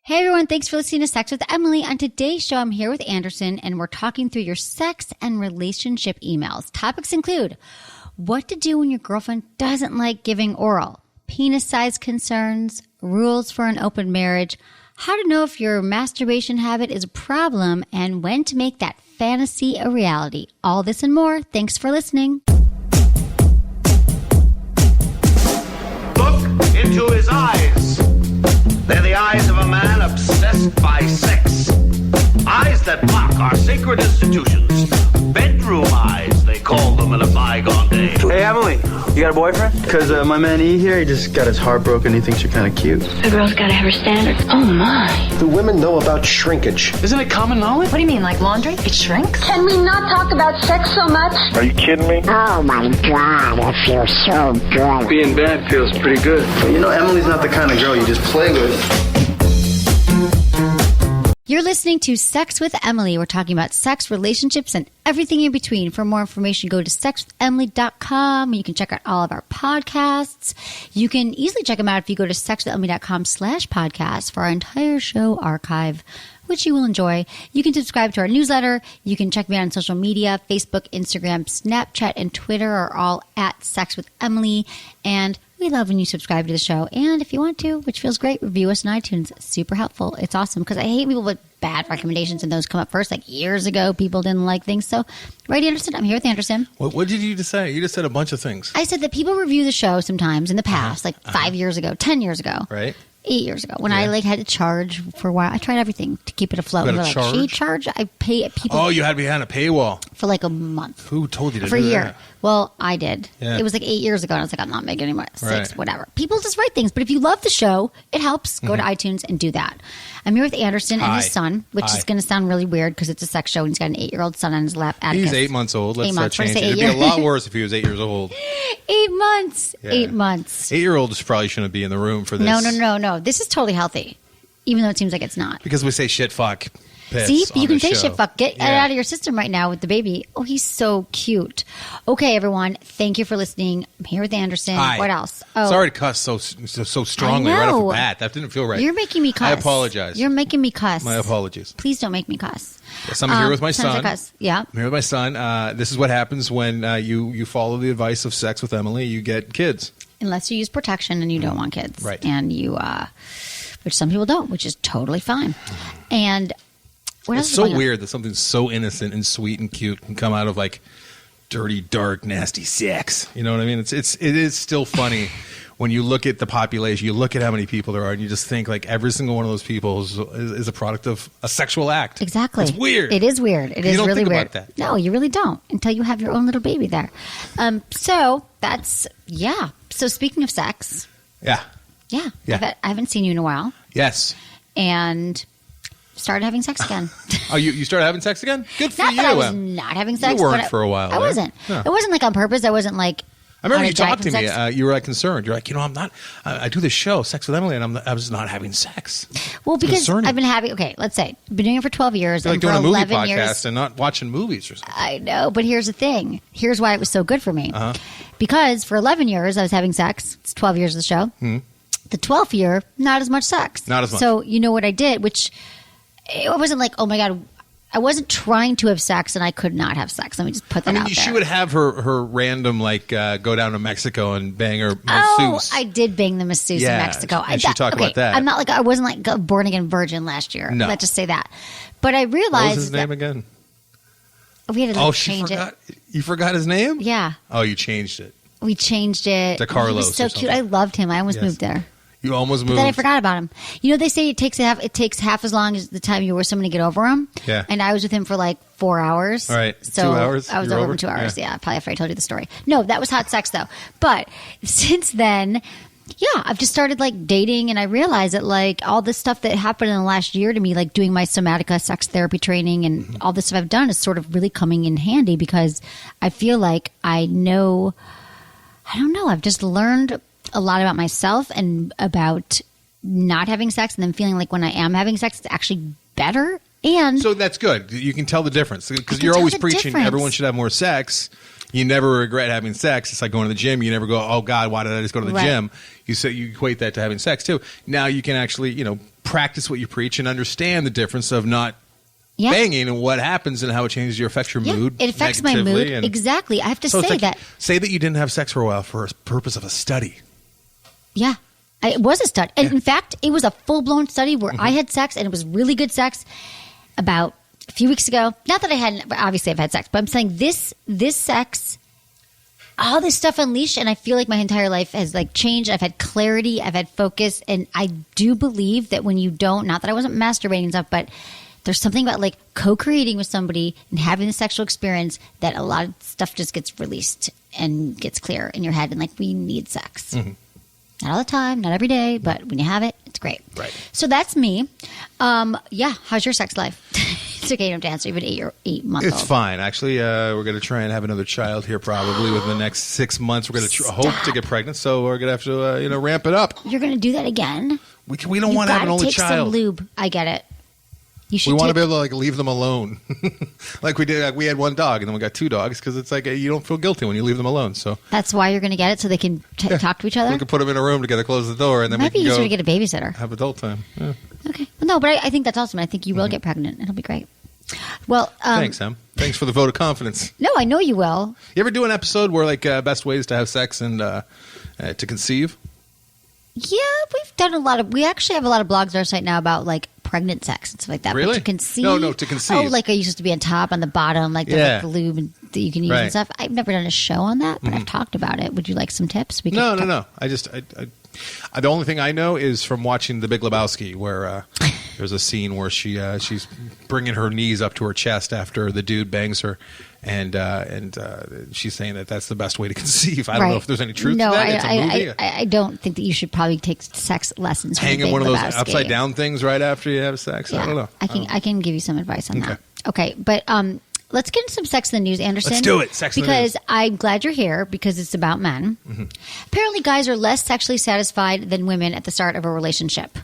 Hey everyone, thanks for listening to Sex with Emily. On today's show, I'm here with Anderson and we're talking through your sex and relationship emails. Topics include what to do when your girlfriend doesn't like giving oral, penis size concerns, rules for an open marriage, how to know if your masturbation habit is a problem, and when to make that fantasy a reality. All this and more. Thanks for listening. Look into his eyes. They're the eyes of a man obsessed by sex. Eyes that mock our sacred institutions. Bedroom eyes, they called them in a bygone day. Hey, Emily, you got a boyfriend? Because my man E here, he just got his heart broken. He thinks you're kind of cute. A girl's got to have her standards. Oh, my. Do women know about shrinkage? Isn't it common knowledge? What do you mean, like laundry? It shrinks? Can we not talk about sex so much? Are you kidding me? Oh my God, it feels so good. Being bad feels pretty good. But you know, Emily's not the kind of girl you just play with. You're listening to Sex with Emily. We're talking about sex, relationships, and everything in between. For more information, go to sexwithemily.com. You can check out all of our podcasts. You can easily check them out if you go to sexwithemily.com/podcast for our entire show archive, which you will enjoy. You can subscribe to our newsletter. You can check me out on social media. Facebook, Instagram, Snapchat, and Twitter are all at Sex with Emily. And we love when you subscribe to the show. And if you want to, which feels great, review us on iTunes. Super helpful. It's awesome because I hate people with bad recommendations and those come up first. Like years ago, people didn't like things. So, right, Anderson? I'm here with Anderson. What did you just say? You just said a bunch of things. I said that people review the show sometimes in the past, like 5 years ago, 10 years ago. Right. 8 years ago, when I had to charge for a while. I tried everything to keep it afloat. You had Like, to charge? she charge? I pay people. Oh, you had behind a paywall. For like a month. Who told you to for do a year. that? Well, I did. Yeah. It was like 8 years ago, and I was like, I'm not making any more. 6, Right. whatever. People just write things, but if you love the show, it helps. Go to iTunes and do that. I'm here with Anderson and his Hi. son, which Hi. is going to sound really weird because it's a sex show, and he's got an 8-year-old son on his lap. Atticus. He's 8 months old. Let's 8 months. change What it. did I say, It'd 8 be a lot worse if he was 8 years old. 8 months. Yeah. 8 months. 8-year-olds probably shouldn't be in the room for this. No. This is totally healthy, even though it seems like it's not. Because we say shit, fuck, piss. See, on you can this say show. shit fuck. Get it Yeah. out of your system right now with the baby. Oh, he's so cute. Okay, everyone. Thank you for listening. I'm here with Anderson. Hi. What else? Oh, Sorry to cuss so strongly I right off know. the bat. That didn't feel right. You're making me cuss. I apologize. You're making me cuss. My apologies. Please don't make me cuss. Yes, I'm here with my sometimes son. I cuss. Yeah. I'm here with my son. This is what happens when you follow the advice of Sex with Emily. You get kids. Unless you use protection and you don't want kids. Right. And you, which some people don't, which is totally fine. And what else It's is so going on? weird that something so innocent and sweet and cute can come out of like dirty, dark, nasty sex. You know what I mean? It is still funny when you look at the population. You look at how many people there are, and you just think like every single one of those people is a product of a sexual act. Exactly. It's weird. It is weird. It You is don't really think weird. about that. No, you really don't until you have your own little baby there. So that's, yeah. So speaking of sex, Yeah. yeah. Yeah. I haven't seen you in a while Yes. and started having sex again. Oh, you started having sex again? Good for Not you. that I was not having sex. You weren't but for a while I there. wasn't. No. It wasn't like on purpose. I wasn't like. I remember on a you diet talked to from me. sex. You were like concerned. You're like, I'm not. I do this show, Sex with Emily, and I was not having sex. Well, because concerning. I've been having. Okay, let's say I've been doing it for 12 years. You're like and doing for a movie 11 podcast years, and not watching movies or something. I know, but here's the thing. Here's why it was so good for me. Uh-huh. Because for 11 years I was having sex. It's 12 years of the show. The 12th year, not as much sex. Not as much. So you know what I did, which it wasn't like, oh my God, I wasn't trying to have sex and I could not have sex. Let me just put that out there. She would have her random go down to Mexico and bang her Oh, masseuse. I did bang the masseuse Yeah, in Mexico. and she talked about that. I'm not like I wasn't like a born again virgin last year. No. Let's just say that. But I realized What was his that name again? we had to Oh, she change forgot. it. You forgot his name? Yeah, Oh, you changed it. we changed it. To Carlos He was so or cute. something. I loved him. I almost Yes. moved there. You almost But moved. then I forgot about him. You know, they say it takes half as long as the time you were with someone to get over him. Yeah. And I was with him for like 4 hours. All right. So 2 hours? I was You were over over? in 2 hours. Yeah. Yeah. Probably after I told you the story. No, that was hot sex though. But since then, yeah, I've just started like dating, and I realized that like all this stuff that happened in the last year to me, like doing my somatica sex therapy training and all this stuff I've done is sort of really coming in handy because I feel like I don't know, I've just learned a lot about myself and about not having sex, and then feeling like when I am having sex, it's actually better. And So that's good. You can tell the difference because can you're tell always the preaching difference. everyone should have more sex. You never regret having sex. It's like going to the gym. You never go, oh God, why did I just go to the Right. gym? You say you equate that to having sex too. Now you can actually, practice what you preach and understand the difference of not Yeah. banging and what happens and how it changes your affects your mood. It affects my mood. negatively, and Exactly. I have to so it's say like, that. say that you didn't have sex for a while for a purpose of a study. Yeah. It was a study. And in fact, it was a full-blown study where I had sex, and it was really good sex about a few weeks ago. Not that I hadn't, obviously I've had sex, but I'm saying this sex, all this stuff unleashed, and I feel like my entire life has like changed. I've had clarity, I've had focus, and I do believe that when you don't, not that I wasn't masturbating and stuff, but there's something about like co-creating with somebody and having the sexual experience that a lot of stuff just gets released and gets clear in your head, and like we need sex. Not all the time, not every day, but when you have it, it's great. Right. So that's me. Yeah. How's your sex life? It's okay. You don't have to answer. You have an 8-month-old. It's fine. Actually, we're going to try and have another child here probably within the next 6 months. We're going to hope to get pregnant, so we're going to have to, ramp it up. You're going to do that again? We don't want to have an only take child. Some lube. I get it. You should We want to be able to like leave them alone, like we did. Like, we had one dog, and then we got 2 dogs because it's like you don't feel guilty when you leave them alone. So That's why you're going to get it, so they can talk to each other? we can put them in a room together, close the door, and then Might we be can easier go to get a babysitter. have adult time. Yeah. Okay. Well, no, but I think that's awesome. I think you will get pregnant. It'll be great. Well, Thanks, Em. Thanks for the vote of confidence. No, I know you will. You ever do an episode where like best ways to have sex and to conceive? Yeah, we've done a lot of. We actually have a lot of blogs on our site now about like pregnant sex and stuff like that. Really? But to conceive? No, to conceive. Oh, like are you supposed to be on top, on the bottom, like there's like the lube that you can use Right. and stuff. I've never done a show on that, but I've talked about it. Would you like some tips? We No. talk- I the only thing I know is from watching The Big Lebowski, where there's a scene where she's bringing her knees up to her chest after the dude bangs her, and she's saying that that's the best way to conceive. I don't know if there's any truth no, to that. It's a movie. I don't think that you should probably take sex lessons. From Hanging Big one of those Lebowski. upside down things right after you have sex. Yeah, I don't know. I can give you some advice on that. Okay, but let's get into some sex in the news, Anderson. Let's do it. Sex in the news. Because I'm glad you're here because it's about men. Apparently, guys are less sexually satisfied than women at the start of a relationship.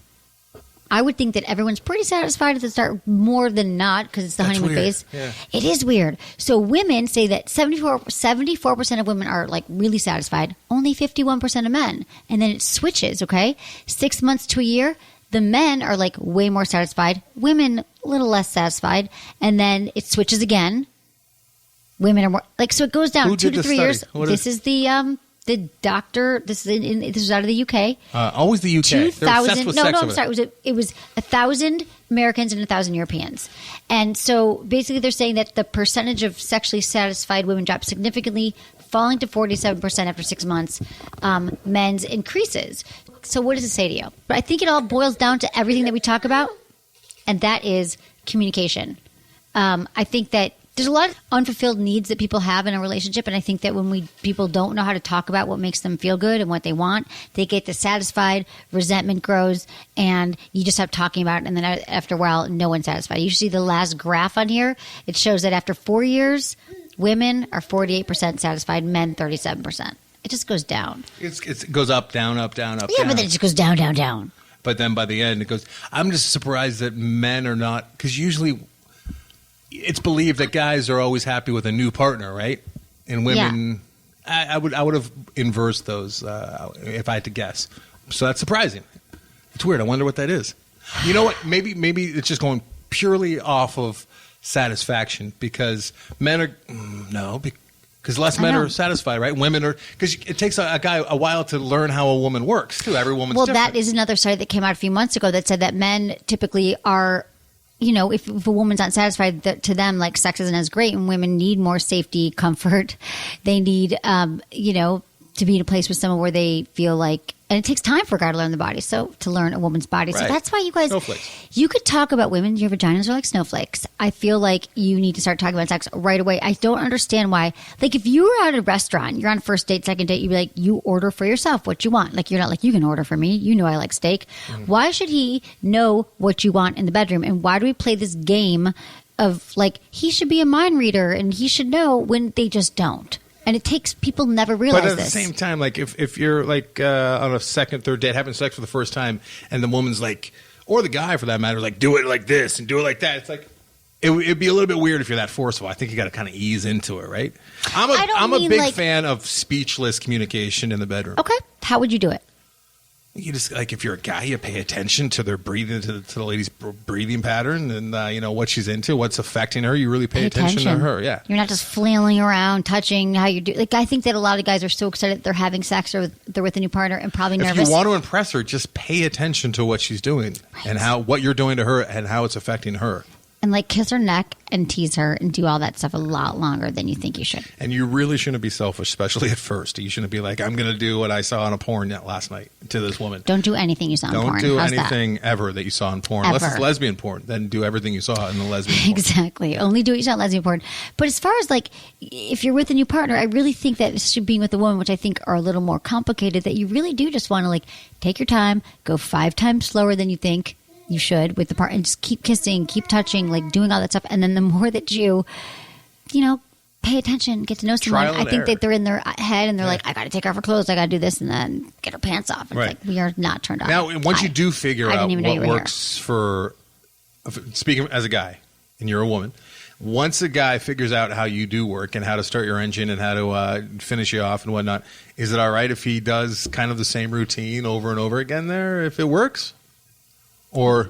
I would think that everyone's pretty satisfied at the start, more than not, because it's the That's honeymoon weird. phase. Yeah. It is weird. So women say that 74% of women are like really satisfied, only 51% of men. And then it switches, okay? 6 months to a year, the men are like way more satisfied, women a little less satisfied, and then it switches again. Women are more like, so it goes down Who 2 did to this 3 study? years. What This is- is the doctor. This is out of the UK. Always the UK. They're obsessed 2,000. with No, sex I'm over sorry. there. It was 1,000 Americans and 1,000 Europeans, and so basically they're saying that the percentage of sexually satisfied women drops significantly, falling to 47% after 6 months. Men's increases. So what does it say to you? But I think it all boils down to everything that we talk about, and that is communication. I think that there's a lot of unfulfilled needs that people have in a relationship, and I think that when people don't know how to talk about what makes them feel good and what they want, they get dissatisfied, resentment grows, and you just stop talking about it, and then after a while, no one's satisfied. You see the last graph on here, it shows that after 4 years, women are 48% satisfied, men 37%. It just goes down. It goes up, down, up, down, up, Yeah, down. but then it just goes down, down, down. But then by the end, it goes. I'm just surprised that men are not, because usually it's believed that guys are always happy with a new partner, right? And women, I would have inversed those if I had to guess. So that's surprising. It's weird. I wonder what that is. You know what? Maybe it's just going purely off of satisfaction because men are because less men are satisfied, right? Women are, because it takes a guy a while to learn how a woman works too. Every woman's different. That is another study that came out a few months ago that said that men typically are, if a woman's not satisfied, to them, like, sex isn't as great, and women need more safety, comfort. They need, to be in a place with someone where they feel like, and it takes time for a guy to learn the body, so to learn a woman's body. So Right. that's why you guys, Snowflakes. you could talk about women. Your vaginas are like snowflakes. I feel like you need to start talking about sex right away. I don't understand why. Like, if you were at a restaurant, you're on first date, second date, you'd be like, you order for yourself what you want. Like, you're not like, you can order for me. You know I like steak. Why should he know what you want in the bedroom? And why do we play this game of, like, he should be a mind reader and he should know when they just don't? And it takes people never realize But at this. the same time, like if you're like on a second, third date having sex for the first time, and the woman's like, or the guy for that matter, like, do it like this and do it like that. It's like it'd be a little bit weird if you're that forceful. I think you got to kind of ease into it, right? I'm a big fan of speechless communication in the bedroom. Okay. How would you do it? You just like if you're a guy, you pay attention to their breathing, to the lady's breathing pattern, and you know what she's into, what's affecting her. You really pay attention to her. Yeah, you're not just flailing around, touching how you do. Like I think that a lot of guys are so excited that they're having sex or they're with a new partner and probably nervous. If you want to impress her, just pay attention to what she's doing and what you're doing to her and how it's affecting her. And like kiss her neck and tease her and do all that stuff a lot longer than you think you should. And you really shouldn't be selfish, especially at first. You shouldn't be like, I'm going to do what I saw on a porn last night to this woman. Don't do anything you saw on porn. Don't do anything ever that you saw in porn. Unless it's lesbian porn. Then do everything you saw in the lesbian porn. Exactly. Only do what you saw in lesbian porn. But as far as like, if you're with a new partner, I really think that being with a woman, which I think are a little more complicated, that you really do just want to like take your time, go 5 times slower than you think you should with the partner, and just keep kissing, keep touching, like doing all that stuff. And then the more that you know, pay attention, get to know someone, I think that they're in their head and they're like, I got to take off her clothes, I got to do this, and then get her pants off. It's like, we are not turned on. Now, once you do figure out what works for, speaking as a guy, and you're a woman, once a guy figures out how you do work and how to start your engine and how to finish you off and whatnot, is it all right if he does kind of the same routine over and over again there, if it works? Or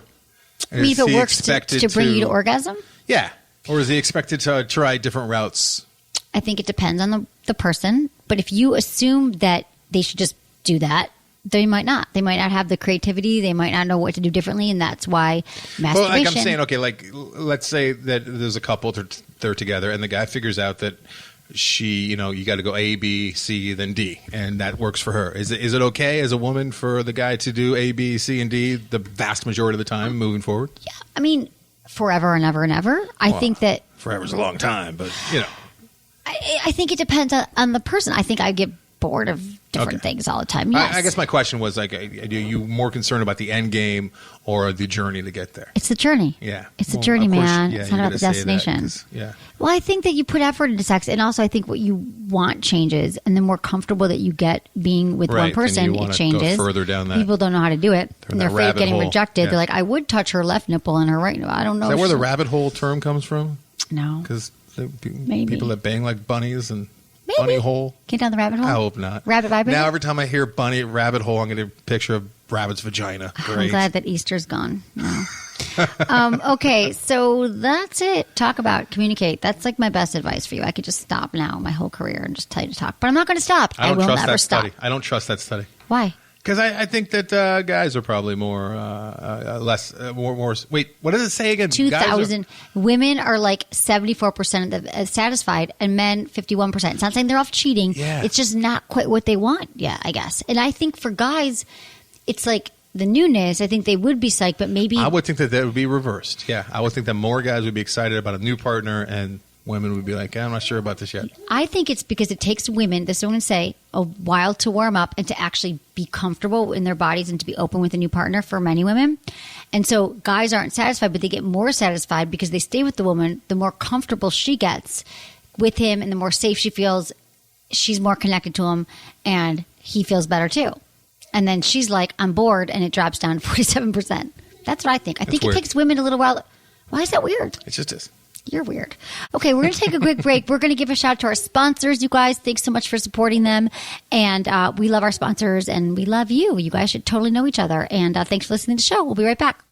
is if it he works to bring you to orgasm? Yeah. Or is he expected to try different routes? I think it depends on the person. But if you assume that they should just do that, they might not. They might not have the creativity. They might not know what to do differently. And that's why masturbation. Well, like I'm saying, okay, like let's say that there's a couple, they're together, and the guy figures out that you got to go A, B, C, then D, and that works for her. Is it okay as a woman for the guy to do A, B, C, and D the vast majority of the time moving forward? Yeah, I mean, forever and ever and ever. I think that forever's a long time, but I think it depends on the person. I think I get bored of different things all the time. Yes. I guess my question was like, are you more concerned about the end game or the journey to get there? It's the journey. Yeah. It's the journey, man. It's not about the destination. Well, I think that you put effort into sex, and also I think what you want changes, and the more comfortable that you get being with one person, it changes. Go further down that. People don't know how to do it. And they're afraid of getting rejected. Yeah. They're like, I would touch her left nipple and her right. I don't know. Is that where the rabbit hole term comes from? No. Because people that bang like bunnies and... Maybe. Bunny hole? Get down the rabbit hole? I hope not. Rabbit vibrator? Now every time I hear bunny rabbit hole, I'm going to picture a rabbit's vagina. Great. I'm glad that Easter's gone. No. Okay, so that's it. Talk about, communicate. That's like my best advice for you. I could just stop now my whole career and just tell you to talk. But I'm not going to stop. I will never stop. I don't trust that study. Why? Because I think that guys are probably more Wait, what does it say again? 2,000 women are like 74% of the satisfied, and men 51%. It's not saying they're off cheating. Yeah. It's just not quite what they want. Yeah, I guess. And I think for guys, it's like the newness. I think they would be psyched, but maybe I would think that would be reversed. Yeah, I would think that more guys would be excited about a new partner, and women would be like, I'm not sure about this yet. I think it's because it takes women, this is what I'm going to say, a while to warm up and to actually be comfortable in their bodies and to be open with a new partner for many women. And so guys aren't satisfied, but they get more satisfied because they stay with the woman. The more comfortable she gets with him and the more safe she feels, she's more connected to him, and he feels better too. And then she's like, I'm bored, and it drops down to 47%. That's what I think. I think it takes women a little while. Why is that weird? It just is. You're weird. Okay, we're going to take a quick break. We're going to give a shout out to our sponsors, you guys. Thanks so much for supporting them. And we love our sponsors, and we love you. You guys should totally know each other. And thanks for listening to the show. We'll be right back.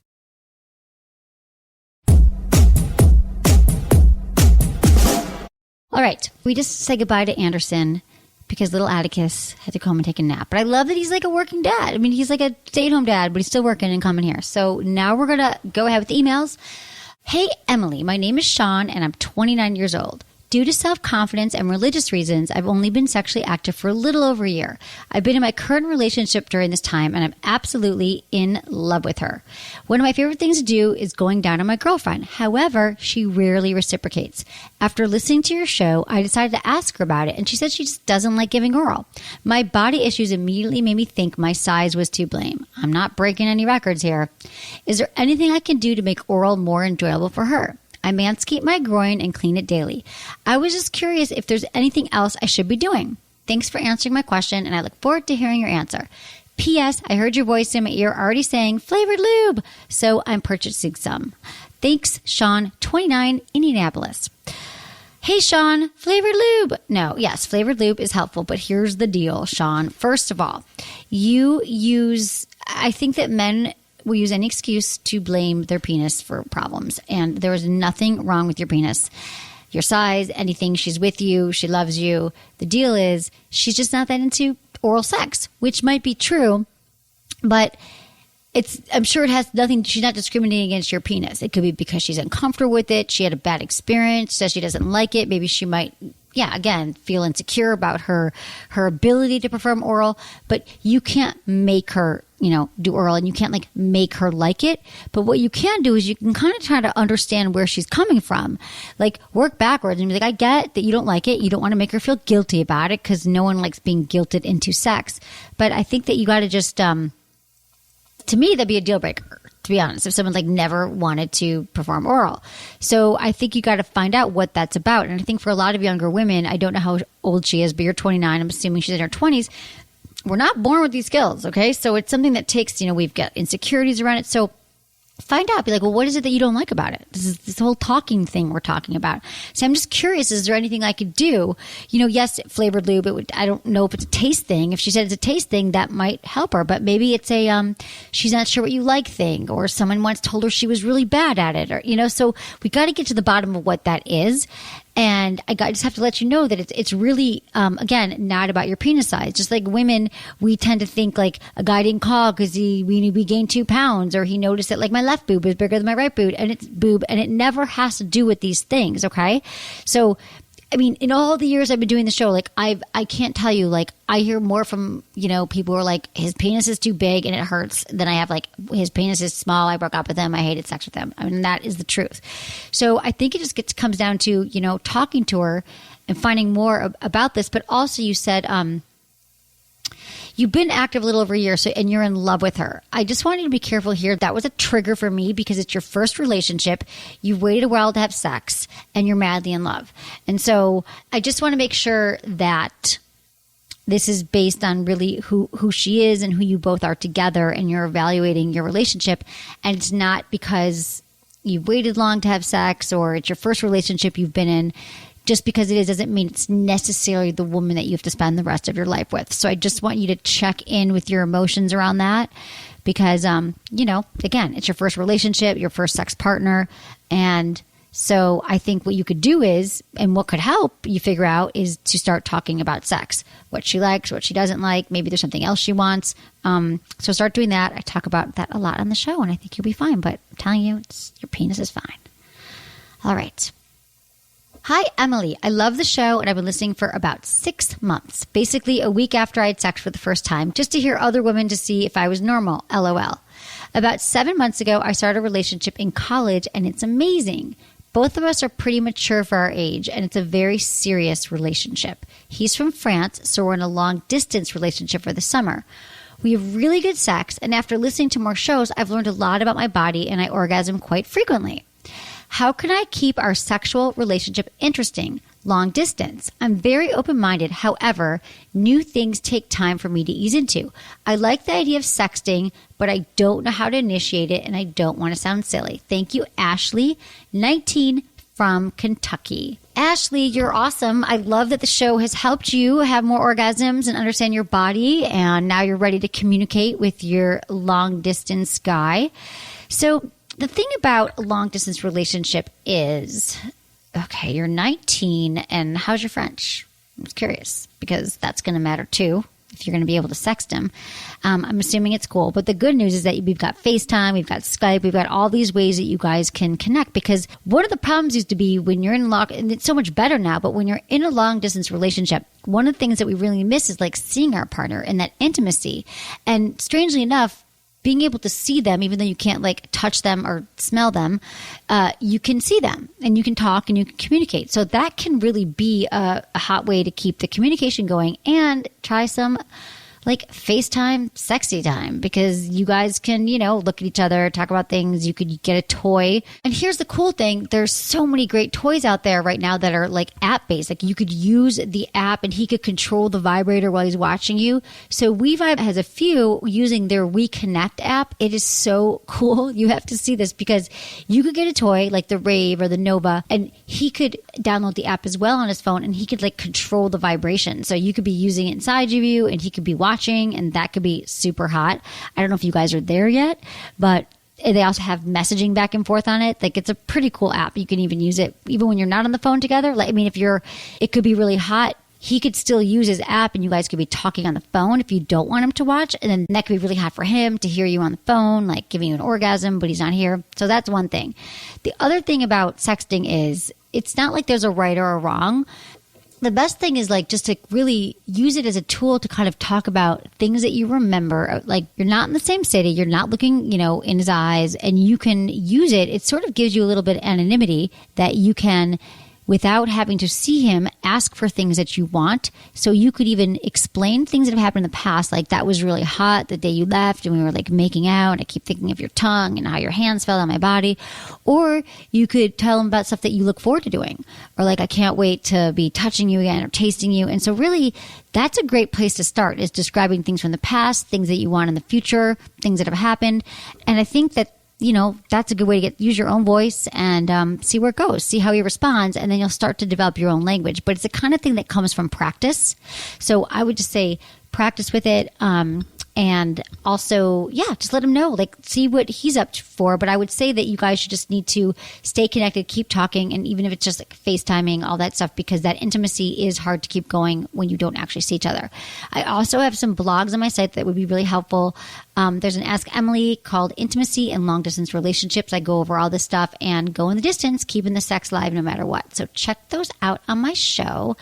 All right, we just say goodbye to Anderson because little Atticus had to come and take a nap. But I love that he's like a working dad. I mean, he's like a stay-at-home dad, but he's still working and coming here. So now we're going to go ahead with the emails. Hey, Emily, my name is Sean, and I'm 29 years old. Due to self-confidence and religious reasons, I've only been sexually active for a little over a year. I've been in my current relationship during this time, and I'm absolutely in love with her. One of my favorite things to do is going down on my girlfriend. However, she rarely reciprocates. After listening to your show, I decided to ask her about it, and she said she just doesn't like giving oral. My body issues immediately made me think my size was to blame. I'm not breaking any records here. Is there anything I can do to make oral more enjoyable for her? I manscape my groin and clean it daily. I was just curious if there's anything else I should be doing. Thanks for answering my question, and I look forward to hearing your answer. P.S. I heard your voice in my ear already saying flavored lube, so I'm purchasing some. Thanks, Sean, 29, Indianapolis. Hey, Sean, flavored lube. No, yes, flavored lube is helpful, but here's the deal, Sean. First of all, I think that men will use any excuse to blame their penis for problems, and there is nothing wrong with your penis. Your size, anything, she's with you, she loves you. The deal is she's just not that into oral sex, which might be true, but I'm sure it has nothing, she's not discriminating against your penis. It could be because she's uncomfortable with it. She had a bad experience, says she doesn't like it. Maybe she might, again, feel insecure about her ability to perform oral, but you can't make her, do oral, and you can't like make her like it. But what you can do is you can kind of try to understand where she's coming from, like work backwards and be like, I get that you don't like it. You don't want to make her feel guilty about it because no one likes being guilted into sex. But I think that you got to just, to me, that'd be a deal breaker, to be honest, if someone like never wanted to perform oral. So I think you got to find out what that's about. And I think for a lot of younger women, I don't know how old she is, but you're 29. I'm assuming she's in her 20s. We're not born with these skills, okay? So it's something that takes, we've got insecurities around it. So find out. Be like, well, what is it that you don't like about it? This is this whole talking thing we're talking about. So I'm just curious, is there anything I could do? Yes, flavored lube, I don't know if it's a taste thing. If she said it's a taste thing, that might help her. But maybe it's a she's not sure what you like thing, or someone once told her she was really bad at it, or, so we got to get to the bottom of what that is. And I just have to let you know that it's really, again, not about your penis size. Just like women, we tend to think like a guy didn't call because we gained 2 pounds, or he noticed that like my left boob is bigger than my right boob, and it never has to do with these things. Okay, so. I mean, in all the years I've been doing the show, like I can't tell you, like I hear more from, people who are like, his penis is too big and it hurts, than I have like, his penis is small, I broke up with him, I hated sex with him. I mean, that is the truth. So I think it just comes down to, talking to her and finding more about this. But also you said, you've been active a little over a year, and you're in love with her. I just want you to be careful here. That was a trigger for me because it's your first relationship. You've waited a while to have sex, and you're madly in love. And so I just want to make sure that this is based on really who she is and who you both are together, and you're evaluating your relationship. And it's not because you've waited long to have sex or it's your first relationship you've been in. Just because it is doesn't mean it's necessarily the woman that you have to spend the rest of your life with. So I just want you to check in with your emotions around that because, again, it's your first relationship, your first sex partner. And so I think what you could do is, and what could help you figure out, is to start talking about sex, what she likes, what she doesn't like. Maybe there's something else she wants. So start doing that. I talk about that a lot on the show, and I think you'll be fine. But I'm telling you, your penis is fine. All right. Hi, Emily. I love the show, and I've been listening for about 6 months, basically a week after I had sex for the first time, just to hear other women to see if I was normal, LOL. About 7 months ago, I started a relationship in college, and it's amazing. Both of us are pretty mature for our age, and it's a very serious relationship. He's from France, so we're in a long-distance relationship for the summer. We have really good sex, and after listening to more shows, I've learned a lot about my body, and I orgasm quite frequently. How can I keep our sexual relationship interesting, long distance? I'm very open-minded. However, new things take time for me to ease into. I like the idea of sexting, but I don't know how to initiate it, and I don't want to sound silly. Thank you, Ashley, 19, from Kentucky. Ashley, you're awesome. I love that the show has helped you have more orgasms and understand your body, and now you're ready to communicate with your long-distance guy. So the thing about a long-distance relationship is, okay, you're 19, and how's your French? I'm just curious, because that's going to matter too, if you're going to be able to sext him. I'm assuming it's cool, but the good news is that we've got FaceTime, we've got Skype, we've got all these ways that you guys can connect, because one of the problems used to be when you're in and it's so much better now, but when you're in a long-distance relationship, one of the things that we really miss is like seeing our partner and that intimacy. And strangely enough, being able to see them, even though you can't like touch them or smell them, you can see them and you can talk and you can communicate. So that can really be a hot way to keep the communication going and try some like FaceTime sexy time, because you guys can, look at each other, talk about things. You could get a toy. And here's the cool thing. There's so many great toys out there right now that are like app based. Like you could use the app and he could control the vibrator while he's watching you. So WeVibe has a few using their WeConnect app. It is so cool. You have to see this, because you could get a toy like the Rave or the Nova, and he could download the app as well on his phone, and he could like control the vibration. So you could be using it inside of you and he could be watching, and that could be super hot. I don't know if you guys are there yet, but they also have messaging back and forth on it. Like it's a pretty cool app. You can even use it even when you're not on the phone together. Like, I mean, it could be really hot. He could still use his app and you guys could be talking on the phone if you don't want him to watch. And then that could be really hot for him to hear you on the phone, like giving you an orgasm, but he's not here. So that's one thing. The other thing about sexting is it's not like there's a right or a wrong. The best thing is like just to really use it as a tool to kind of talk about things that you remember. Like you're not in the same city, you're not looking, in his eyes, and you can use it. It sort of gives you a little bit of anonymity that you can, without having to see him, ask for things that you want. So you could even explain things that have happened in the past, like that was really hot the day you left and we were like making out and I keep thinking of your tongue and how your hands felt on my body. Or you could tell him about stuff that you look forward to doing, or like, I can't wait to be touching you again or tasting you. And so really that's a great place to start, is describing things from the past, things that you want in the future, things that have happened. And I think that that's a good way to use your own voice and see where it goes, see how he responds, and then you'll start to develop your own language. But it's the kind of thing that comes from practice. So I would just say practice with it. And also, just let him know, like see what he's up for. But I would say that you guys should just need to stay connected, keep talking. And even if it's just like FaceTiming, all that stuff, because that intimacy is hard to keep going when you don't actually see each other. I also have some blogs on my site that would be really helpful. There's an Ask Emily called Intimacy and Long Distance Relationships. I go over all this stuff and go in the distance, keeping the sex live no matter what. So check those out on my show.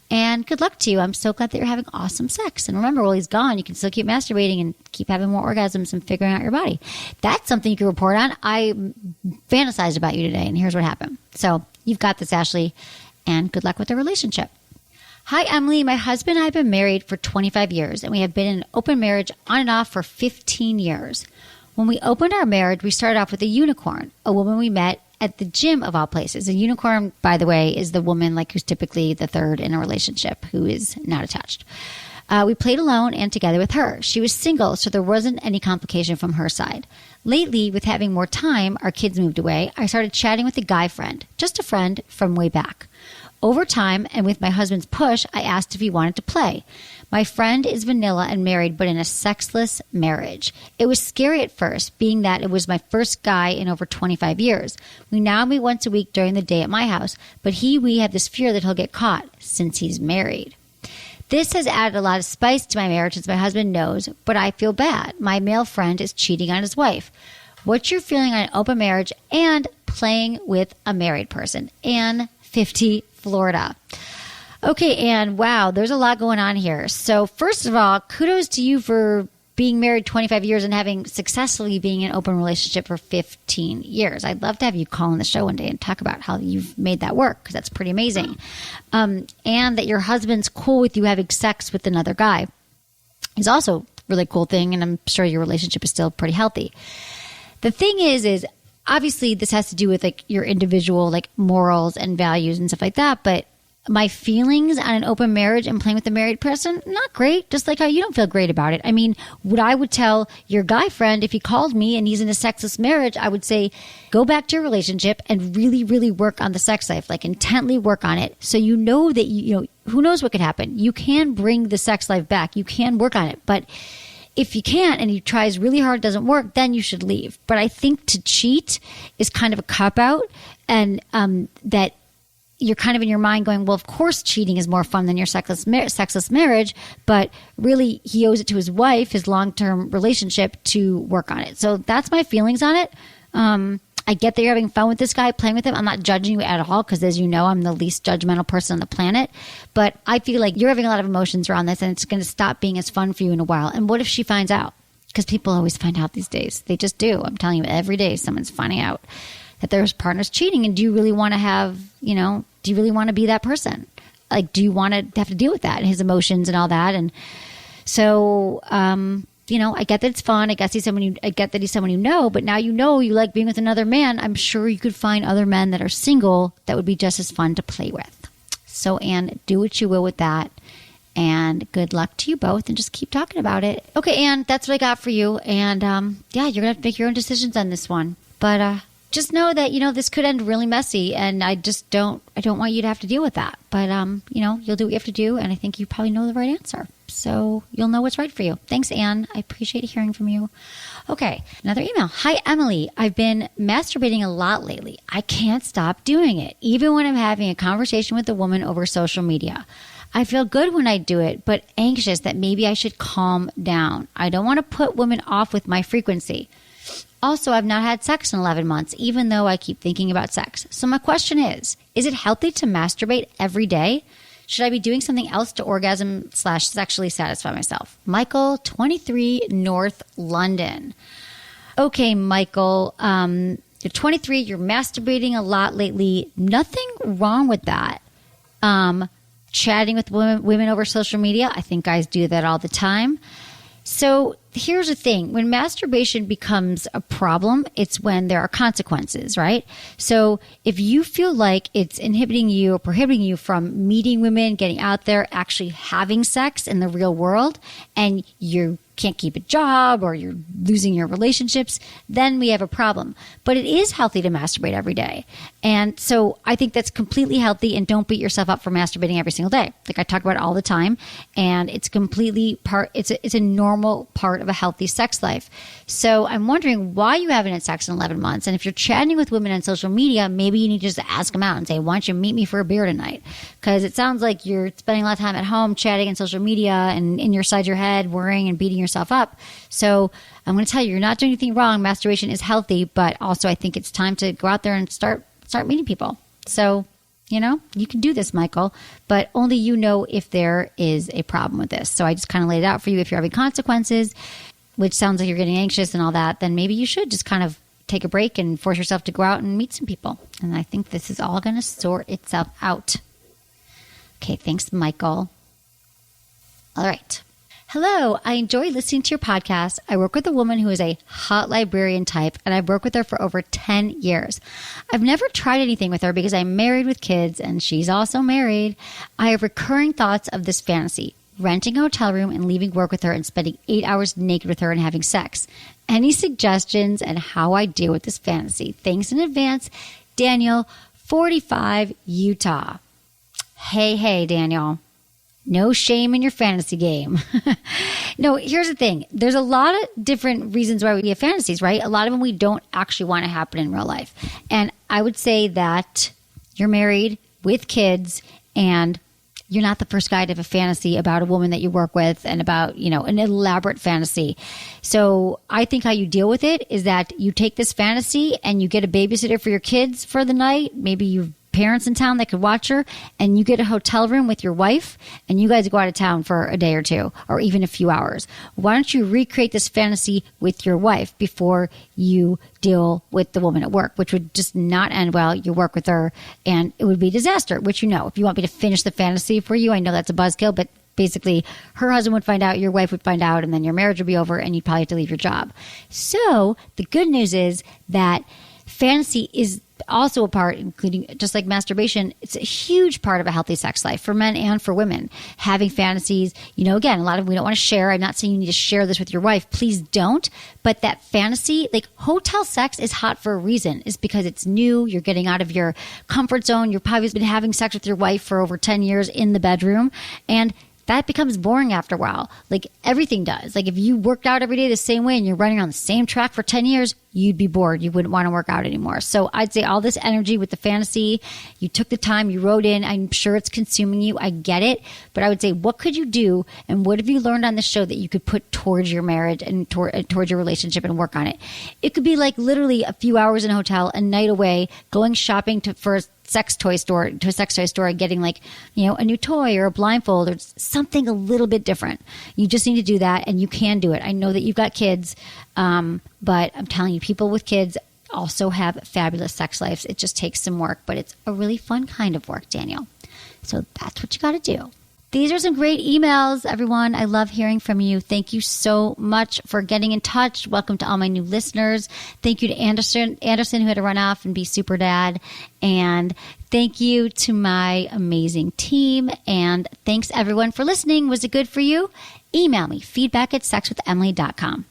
And good luck to you. I'm so glad that you're having awesome sex. And remember, while he's gone, you can still keep masturbating and keep having more orgasms and figuring out your body. That's something you can report on. I fantasized about you today, and here's what happened. So you've got this, Ashley, and good luck with the relationship. Hi, Emily. My husband and I have been married for 25 years, and we have been in an open marriage on and off for 15 years. When we opened our marriage, we started off with a unicorn, a woman we met at the gym of all places. A unicorn, by the way, is the woman like who's typically the third in a relationship who is not attached. We played alone and together with her. She was single, so there wasn't any complication from her side. Lately, with having more time, our kids moved away, I started chatting with a guy friend, just a friend from way back. Over time, and with my husband's push, I asked if he wanted to play. My friend is vanilla and married, but in a sexless marriage. It was scary at first, being that it was my first guy in over 25 years. We now meet once a week during the day at my house, but we have this fear that he'll get caught since he's married. This has added a lot of spice to my marriage, as my husband knows, but I feel bad. My male friend is cheating on his wife. What's your feeling on an open marriage and playing with a married person? Ann, 50, Florida. Okay, Ann, wow, there's a lot going on here. So first of all, kudos to you for being married 25 years and having successfully being in an open relationship for 15 years. I'd love to have you call on the show one day and talk about how you've made that work, because that's pretty amazing. And that your husband's cool with you having sex with another guy is also a really cool thing, and I'm sure your relationship is still pretty healthy. The thing is obviously this has to do with like your individual like morals and values and stuff like that, but my feelings on an open marriage and playing with a married person, not great. Just like how you don't feel great about it. I mean, what I would tell your guy friend if he called me and he's in a sexless marriage, I would say, go back to your relationship and really, really work on the sex life, like intently work on it. So you know that, who knows what could happen. You can bring the sex life back. You can work on it. But if you can't and he tries really hard, it doesn't work, then you should leave. But I think to cheat is kind of a cop-out, and that you're kind of in your mind going, well, of course cheating is more fun than your sexless marriage, but really he owes it to his wife, his long-term relationship, to work on it. So that's my feelings on it. I get that you're having fun with this guy, playing with him. I'm not judging you at all, because as you know, I'm the least judgmental person on the planet. But I feel like you're having a lot of emotions around this, and it's going to stop being as fun for you in a while. And what if she finds out? Because people always find out these days. They just do. I'm telling you, every day someone's finding out that their partner's cheating. And do you really want to have, do you really want to be that person? Like, do you want to have to deal with that and his emotions and all that? And So, I get that it's fun. I get that he's someone you know, but now you know you like being with another man. I'm sure you could find other men that are single that would be just as fun to play with. So, Anne, do what you will with that. And good luck to you both, and just keep talking about it. Okay, Anne, that's what I got for you. And you're going to have to make your own decisions on this one. But just know that, this could end really messy, and I don't want you to have to deal with that. But, you'll do what you have to do, and I think you probably know the right answer. So you'll know what's right for you. Thanks, Anne. I appreciate hearing from you. Okay, another email. Hi, Emily. I've been masturbating a lot lately. I can't stop doing it, even when I'm having a conversation with a woman over social media. I feel good when I do it, but anxious that maybe I should calm down. I don't want to put women off with my frequency. Also, I've not had sex in 11 months, even though I keep thinking about sex. So my question is it healthy to masturbate every day? Should I be doing something else to orgasm/sexually satisfy myself? Michael, 23, North London. Okay, Michael, you're 23, you're masturbating a lot lately. Nothing wrong with that. Chatting with women over social media. I think guys do that all the time. So here's the thing. When masturbation becomes a problem, it's when there are consequences, right? So if you feel like it's inhibiting you or prohibiting you from meeting women, getting out there, actually having sex in the real world, and you can't keep a job or you're losing your relationships, then we have a problem. But it is healthy to masturbate every day. And so I think that's completely healthy, and don't beat yourself up for masturbating every single day. Like I talk about it all the time, and it's completely it's a normal part of a healthy sex life. So I'm wondering why you haven't had sex in 11 months. And if you're chatting with women on social media, maybe you need to just ask them out and say, why don't you meet me for a beer tonight? Because it sounds like you're spending a lot of time at home chatting on social media and in your side your head, worrying and beating yourself up. So I'm going to tell you, you're not doing anything wrong. Masturbation is healthy, but also I think it's time to go out there and start meeting people. So, you can do this, Michael, but only you know if there is a problem with this. So I just kind of laid it out for you. If you're having consequences, which sounds like you're getting anxious and all that, then maybe you should just kind of take a break and force yourself to go out and meet some people. And I think this is all going to sort itself out. Okay, thanks, Michael. All right. Hello, I enjoy listening to your podcast. I work with a woman who is a hot librarian type, and I've worked with her for over 10 years. I've never tried anything with her because I'm married with kids, and she's also married. I have recurring thoughts of this fantasy, renting a hotel room and leaving work with her and spending 8 hours naked with her and having sex. Any suggestions on how I deal with this fantasy? Thanks in advance. Daniel, 45, Utah. Hey, Daniel. No shame in your fantasy game. No, here's the thing. There's a lot of different reasons why we have fantasies, right? A lot of them we don't actually want to happen in real life. And I would say that you're married with kids and you're not the first guy to have a fantasy about a woman that you work with and about, an elaborate fantasy. So I think how you deal with it is that you take this fantasy and you get a babysitter for your kids for the night. Maybe you parents in town that could watch her, and you get a hotel room with your wife, and you guys go out of town for a day or two, or even a few hours. Why don't you recreate this fantasy with your wife before you deal with the woman at work, which would just not end well. You work with her, and it would be a disaster, which if you want me to finish the fantasy for you, I know that's a buzzkill, but basically her husband would find out, your wife would find out, and then your marriage would be over, and you'd probably have to leave your job. So the good news is that fantasy is also a part, including just like masturbation, it's a huge part of a healthy sex life for men and for women. Having fantasies, again, a lot of we don't want to share. I'm not saying you need to share this with your wife. Please don't. But that fantasy, like hotel sex is hot for a reason. It's because it's new. You're getting out of your comfort zone. You're probably been having sex with your wife for over 10 years in the bedroom. And that becomes boring after a while. Like everything does. Like if you worked out every day the same way and you're running on the same track for 10 years, you'd be bored. You wouldn't want to work out anymore. So I'd say all this energy with the fantasy, you took the time, you wrote in, I'm sure it's consuming you. I get it. But I would say, what could you do? And what have you learned on the show that you could put towards your marriage and towards your relationship and work on it? It could be like literally a few hours in a hotel, a night away, going shopping for a sex toy store and getting like, a new toy or a blindfold or something a little bit different. You just need to do that, and you can do it. I know that you've got kids, but I'm telling you, people with kids also have fabulous sex lives. It just takes some work, but it's a really fun kind of work, Daniel. So that's what you got to do. These are some great emails, everyone. I love hearing from you. Thank you so much for getting in touch. Welcome to all my new listeners. Thank you to Anderson who had to run off and be super dad. And thank you to my amazing team. And thanks, everyone, for listening. Was it good for you? Email me, feedback@sexwithemily.com.